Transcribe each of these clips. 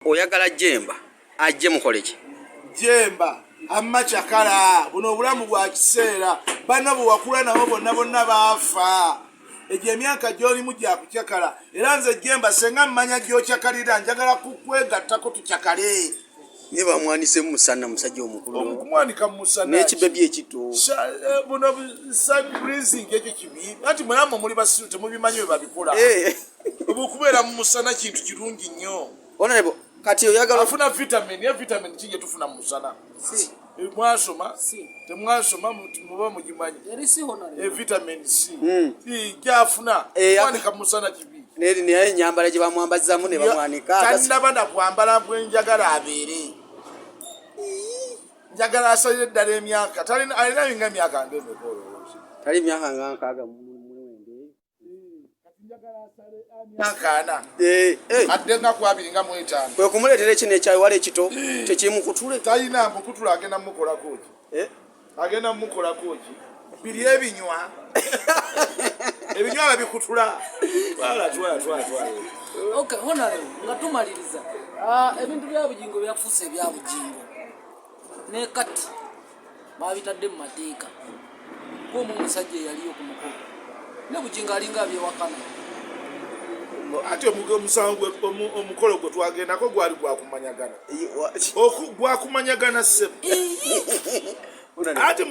oyagala Jemba ajje mukoleki Jemba amma chakala buno obulamu bwa kiseera bana bo wakula nabo bonna baafa ejje emyaka gyoli mujja kuchakala era nze Jemba senga mmanya gyochakalira njagala kukwegattako tuchakale ne bamwanise musana musajja omukulu okumwanika musana n'ekibebye ekito buno sun breezing ekyo kibi ati mulamu muli basiru temubimanyi bwe babikola obukubeera mu musana kintu kirungi nnyo honorable kati oyagala afuna vitamin kije tufuna mu musana mwasoma temwasoma muba mugimanyi vitamin C gyafuna kwanika musana kibi naye nyambala gye bamwambazamu ne bamwanika tandabanda kwambala bwenjagala abeere njagala asalire ddala emyaka alina binga emyaka ngemekolo tali myaka nga nkaaga myakaana adde nga kwabiri nga mu etaano kwe kumuleetera ekino ekyayi wala ekito tekimukutule talina mukutula agenda mumukolako ki agenda mumukolako ki biri ebinywa ebinywa babikutula twala okay honorable nga tumaliriza ebintu bya bugingo byafuuse ebya bugingo ne kati babitadde mu mateeka ng'omu musajja eyaliyo ku mukolo ne bugingo alinga abyewakana ate omusango omukolo gwe twagendako gwali gwakumanyagana gwakumanyagana ssebo ate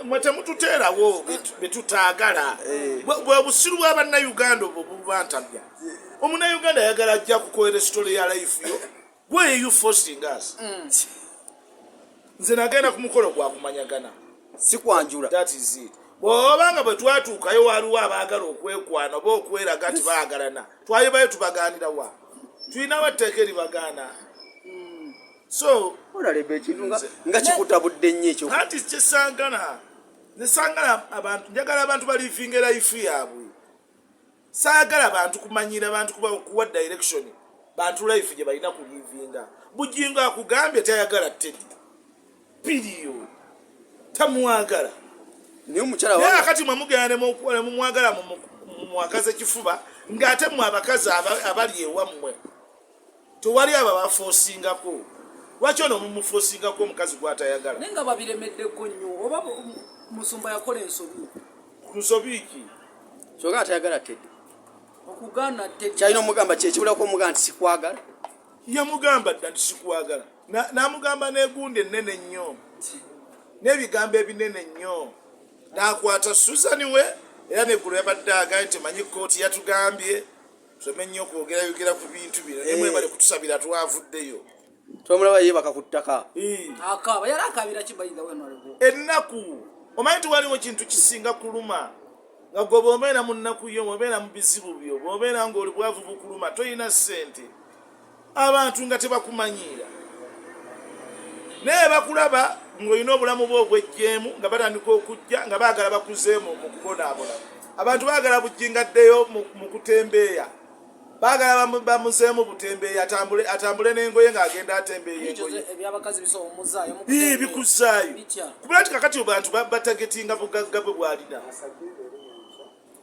mwe temututeerawo betutaagala bwe busiru bwa bannayuganda obwo bubantabya omunnayuganda ayagala ajja kukoera story ya life yo why are you forcing us nze nagenda ku mukolo gwakumanyagana si kwanjula that is it bw'obanga bwe twatuukayo waliwo abaagala okwekwana oba okweraga nti baagalana twayebayo tubaganira wa tulinawo etteeka eribagaana so olaleba ekintu nga kikutabudde nnyo ekyo anti kyesangana nesangala abantu njagala abantu balifinga life yaabwe saagala abantu kumanyira abantu kuwa direction bantu life gye balina kulivinga bugingo akugambye tayagala tedi piriyo tamuwagala niyo mukyala wa yakati mwamugenda mumwagala mwakaze kifuba ng'ate mwe abakazi abali ewammwe tewali abo bafoosingako lwaki ono mumufoosingako omukazi gwatayagala naye nga babiremeddeko nnyo oba musumba yakola ensobi nsobi ki kyokka atayagala tedde okugaana tedde kyalina omugamba kyekibulako omugamba nti sikwagala yamugamba dda nti sikwagala n'amugamba n'egundi ennene nnyo n'ebigambo ebinene nnyo n'akwata Susan we era neggulu yabadde agaye temanyi kooti yatugambye tusome nnyo okwogerayogera ku bintu bino nemwe bali kutusabira twavuddeyo tomulaba yebaka ku ttaka akaba yali akabira kibayinza wenalego ennaku omanyi tiwaliwo kintu kisinga kuluma nga gwe bw'obeera mu nnaku yo bw'obeera mu bizibu byo bw'obeera ng'oli bwavu bukuluma toyina ssente abantu nga tebakumanyiira naye bakulaba ng'olina obulamu bwe obwejjeemu nga batandika okujja nga baagala bakuzeemu mu kubonaabona abantu baagala bujingaddeyo mu kutembeeya baagala bamuzeemu butembeeya atambule n'engoye ng'agenda atembeeya engoye bikuzaayo kubula nti kakati abantu batagetinga bugagga bwe bwalina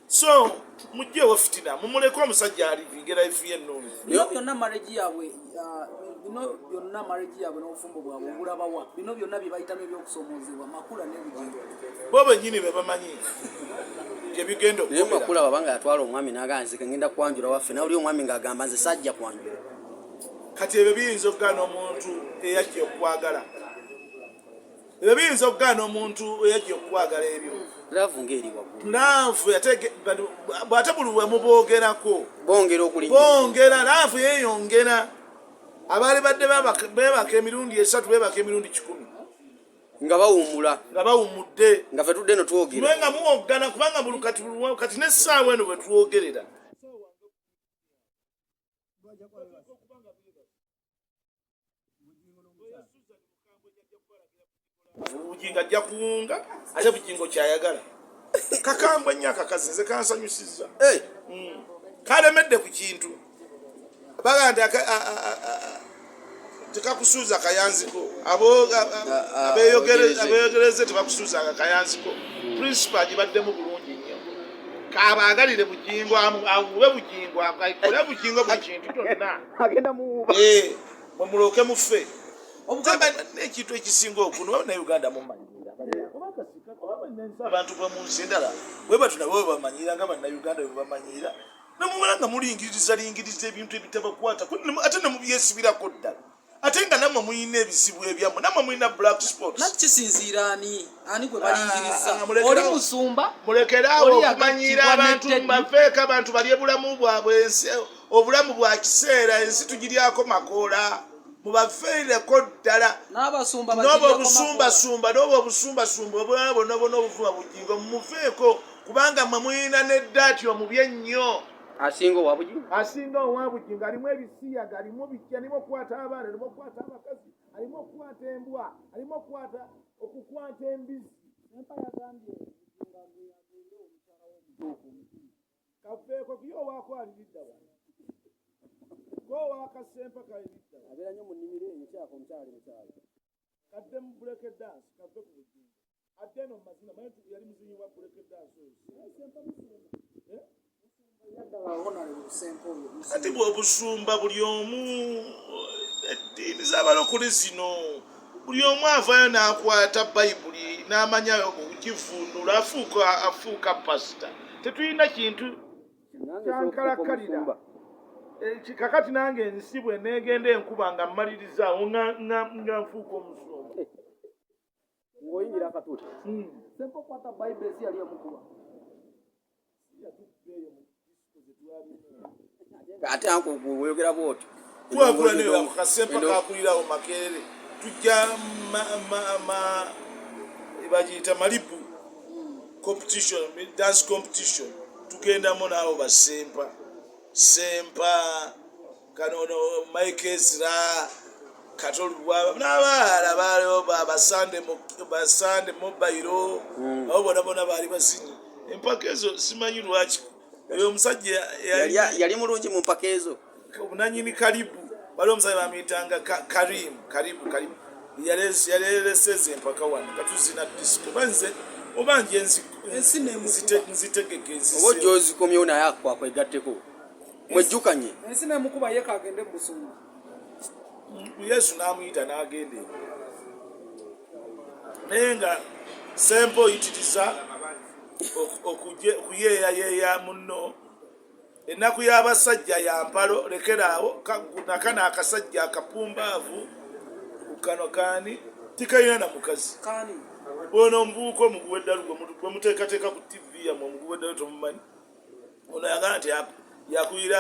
so mujjeewo fitina mumuleke omusajja alivinga life ye ennungi bino byonna maregi yaabwe n'obufumbo bwabwe obulabawa bino byonna bye bayitamu ebyokusomoozebwa makula n'ebugingo bo bennyini be bamanyi gyebigenda naye makula babanga yatwala omwami n'agamba nze ngenda kwanjula waffe nawe oli omwami ng'agamba nze sajja kwanjula kati ebyo biyinza okugaana omuntu eyajja okwagala ebyo biyinza okugaana omuntu eyajja okwagala ebyo laavu ng'eri waggulu laavu bw'ate buli we muboogerako bongera laavu yeeyongera abaali badde beebaka emirundi 3 beebaka emirundi 10 nga bawummula nga bawummudde nga fe tudde eno twogera nga muwoggana kubanga buli kati n'essaawa eno bwe twogerera bugingo ajja kuwunga ate bugingo kyayagala kakambwe nnyo akakazi nze kansanyusizza kalemedde ku kintu baga nti tekakusuuza kayanziko abeeyogereze tebakusuuza kayanziko principal gibaddemu bulungi nnyo kabagalire bugingo awube bugingo akole bugingo buli kintu kyonna agenda muwuba mumuloke mufe obugamba n'ekintu ekisinga okuno na Uganda mumanyira abantu bamunsi endala bwe batu nabo bamanyira nga bannayuganda bwe bamanyira namubona nga mulingiriza ebintu ebitabakwata ate nemubyesibirako ddala ate nga nammwe muyina ebizibu ebyammwe nammwe muyina black spots nakisinziira ani gwe balingiriza oli musumba mulekeraawo okumanyira abantu bafeeko abantu bali ebulamu bwabwe obulamu bwa kiseera ensi tugiryako makoola mubafeereko ddala n'oba obusumbasumba obulala bonna obuvuma bugingo mumufeeko kubanga mmwe muyina neddaati omubye ennyo asinga owa bugingo alimu ebisiyaga alimu bijja alimu okukwata abaana alimu okukwata abakazi alimu okukwata embwa alimu okukwata embizi kafeeko kiyo waako aliridda wakasempa kaliridda abeera nnyo mu nnimiro enkyako omukyalo kadde mu buleke dansi kave ku bugingo ate eno mumazina manyi yali muzinyi wa buleke dansi ati bw'obusumba buli omu eddiini z'abalokole zino buli omu avaayo n'akwata bayibuli n'amanyayo okukivundula afuuka pasita tetulina kintu kyankalakalira kakati nange ensi bwe neegenda enkuba nga mmaliriza nga nfuuka omusumba ng'oyingira akatuuti sempa okwata bayibuli esi yali emukuba ate ankuweyogera bwoti twakulaneyo akasempa kakulirawo makerere tujja bagiyita malibu competition dance competition tugendamu naawo basempa kanono Mike Ezra katolubwa n'abaala baaliwo basande mobayiro abo bona baali bazinyi empaka ezo simanyi lwaki oyo omusajja yali mulungi mu mpaka ezo obunanyini karibu bali omusajja bamuyitanga karibu yaleleseza empaka wano katuzina disco banze obanje nzitegeke oba ojja ozikomyewo naye akwakwagatteko mwejjukanye ensi nemukuba ye kagende musumba Yesu n'amuyita n'agende naye nga sempa oyitiriza okuyeeyayeeya munno ennaku y'abasajja ya mpalo lekeraawo nakana akasajja akapumbaavu ku kano kaani tikayina na mukazi ono omuvubuka omuguwa eddalu gwe muteekateeka ku tv yammwe omuguwa eddalu tomumanyi ono yagala nti yakuyira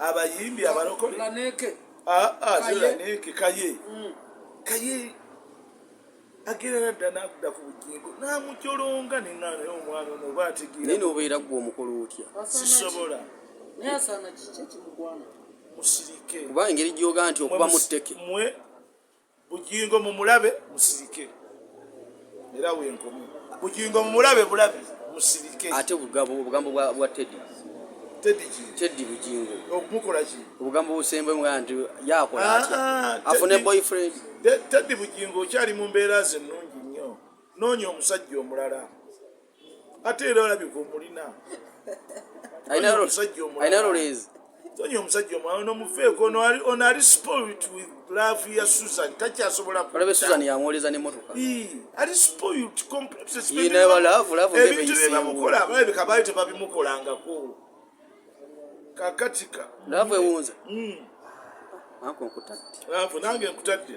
abayimbi abalokole kaye agenda dda n'akudda ku bugingo n'amucolonga neŋŋaana y'omwana ono oba ategeera naye n'obeera gwe omukolo otya sisobola musirike kuba engeri gy'ogaa nti okuba mu tteke mwe bugingo mumulabe musirike era wenkomi bugingo mumulabe bulabe musirike ate obugambo bwa Teddy bugingo okumukola ki obugambo busembe nga nti yakola atya afune boyfriend Teddy bugingo okyali mu mbeera ze ennungi nnyo noonya omusajja omulala ate era olabika omulina ayina lolezi noonya omusajja omulala nomufeeko ono ali spoilt with love ya Susan takyasobola olabe Susan yamwoleza n'emmotoka ali spoilt completely ebintu byebamukola balabika baali tebabimukolangako kakatika laavu ewunza nange nkutadde